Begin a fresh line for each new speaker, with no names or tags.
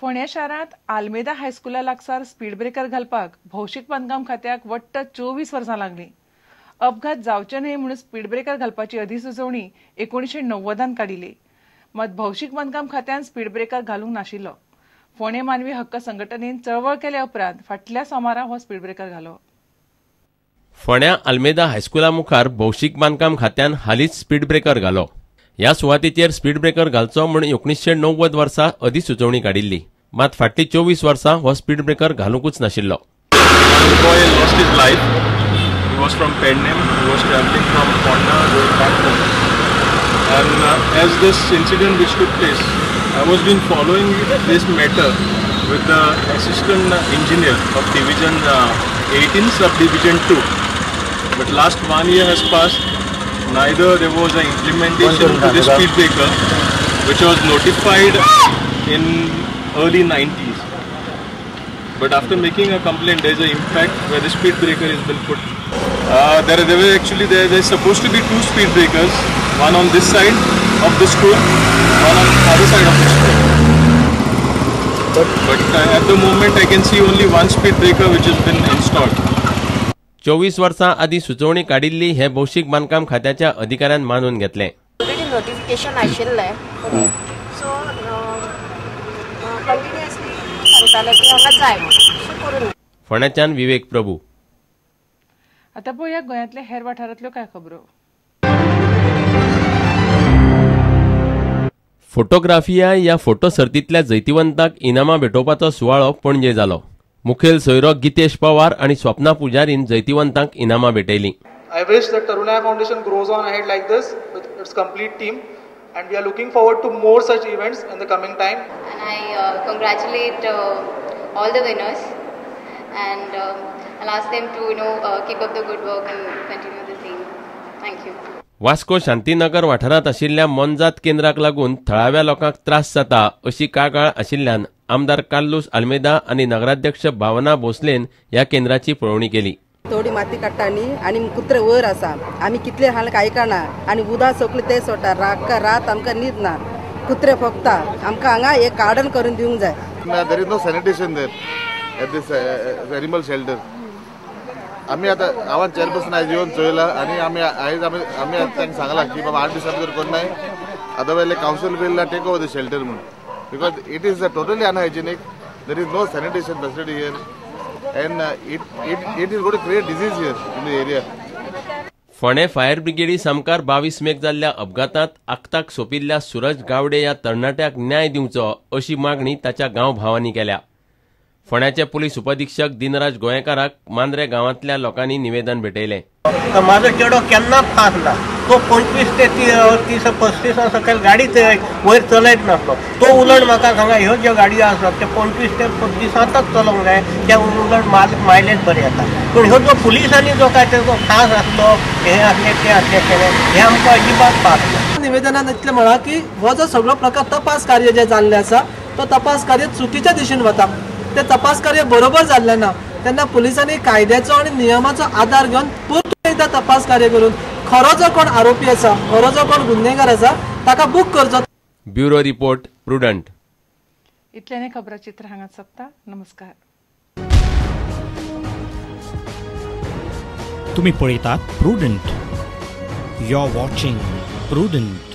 फोंड्या शारांत आल्मेदा हायस्कुला लागसार स्पीड ब्रेकर घालपाक भौशीक बांदकाम खात्याक वट्ट 24 वर्सां लागलीं. अपघात जावचे न्हय म्हणून स्पीड ब्रेकर घालपाची अधिसुचोवणी 1990 काडिल्ली. मात भौशीक बांदकाम खात्यान स्पीड ब्रेकर घालूंक नाशिल्लो. फोंडे मानवी हक्क संघटनेन चळवळ केल्या उपरांत फाटल्या सोमारा हो स्पीड ब्रेकर घालो.
फोंड्या आल्मेदा हायस्कुला मुखार भौशीक बांदकाम खात्यान हालींच स्पीड ब्रेकर घालो. ह्या सुवातेचेर स्पीड ब्रेकर घालचो म्हूण 1990 वर्सा अधिसुचोवणी काडिल्ली. मात फाटली 24 वर्सां हो स्पीड ब्रेकर घालूंकूच नाशिल्लो.
boy lost his life. He was from Pennem. He was traveling from Fonda going back home. And as this incident which took place, I was been following this matter with the assistant engineer of Division 18 Subdivision 2. But last 1 year has passed. Neither there was an implementation to the speed breaker, which was notified in early 90s. But after making a complaint, there is an impact where the speed breaker has been put. There is supposed to be 2 speed breakers, one on this side of the school, one on the other side of the school. But at the moment I can see only one speed breaker which has been installed.
24 वर्सां आदी सुचोवणी काडिल्ली हे भौशीक बांदकाम खात्याच्या अधिकाऱ्यान मानून घेतले.
नोटिफिकेशन आशिल्लें सो कंटिन्युअसली सांगताले की हांगा जाय करून.
फोंड्याच्यान विवेक प्रभू.
आता पळोवया गोंयांतल्या हेर वाठारांतल्यो कांय खबरो.
फोटोग्राफिया ह्या फोटो सर्तींतल्या जैतिवंतांक इनामां भेटोवपाचो सुवाळो पणजे जालो. मुखेल सोयरो गितेश पवार आणि स्वप्ना पुजारीन जैतिवंतांक इनामां भेटयलीं.
I wish that Tarunaya Foundation grows on ahead like this with its complete team, and we are looking forward to more such events in the coming time.
And I congratulate all the winners, and I'll ask them to keep up the good work and continue the same. Thank you.
Vasco Shantinagar वाठारांत आशिल्ल्या मोनजात केंद्राक लागून थळाव्या लोकांक त्रास जाता अशी कागाळ आशिल्ल्यान आमदार कार्लोस आल्मेदा आणि नगराध्यक्ष भावना भोसलेन ह्या केंद्राची पळोवणी केली.
थोडी माती काडटानी आणि कुत्रे वयर आसा. आमी कितले हांवें आयकना आणि उदक सगळें ते सोडटा. रात आमकां न्हीद ना. कुत्रे फकता. आमकां हांगा एक गार्डन करून दिवंक जाय.
There is no sanitation there at this animal shelter. आम्ही आता आव्हान चेअरपर्सन आज येऊन चोयला आणि आम्ही त्यांना सांगला की बाबा 8 दिवसात जर कोण नाही otherwise council will take over the shelter म्हणून. Because it is totally unhygienic. There is no sanitation facility here, and it is going to create disease here in the area.
फोंडे फायर ब्रिगेडी सामकार 22 मेक जाल्ल्या अपघातांत आखताक सोपिल्ल्या सूरज गावडे ह्या तरणाट्याक न्याय दिवचो अशी मागणी ताच्या गांव भावांनी केल्या. फोंड्याचे पुलीस उपअधीक्षक दिनराज गोयेकाराक मांद्रे गांवांतल्या लोकांनी निवेदन भेटयलें.
माझो चेडो केन्ना फास ना. तो 25 ते 30-35 सकयल गाडी वयर चलयत नासलो. तो उलट म्हाका सांगा ह्यो ज्यो गाडयो आसात ते 25 ते 35च चलोवंक जाय. त्या उलट मायलेज बरी येता. पूण ह्यो जो पुलिसांनी जो काय तेजो फास आसलो हे आसले ते आसले केले हे आमकां अजिबात फास ना.
निवेदनान इतलें म्हणा की हो जो सगळो प्रकार तपास कार्य जे जाल्ले आसा तो तपास कार्य चुकीच्या दिशेन वता. ते तपास कार्य बरोबर जाल्लें ना. तेन्ना पुलिसांनी कायद्याचो आणि नियमाचो आधार घेवन परतून एकदा तपास कार्य करून खरो जो कोण आरोपी आसा खरो जो कोण गुन्हेगार आसा ताका बूक करचो.
Bureau report Prudent.
इतल्याने खबराचित्र हांगाच सोंपता. नमस्कार.
तुम्ही पळयतात Prudent. You are watching prudent.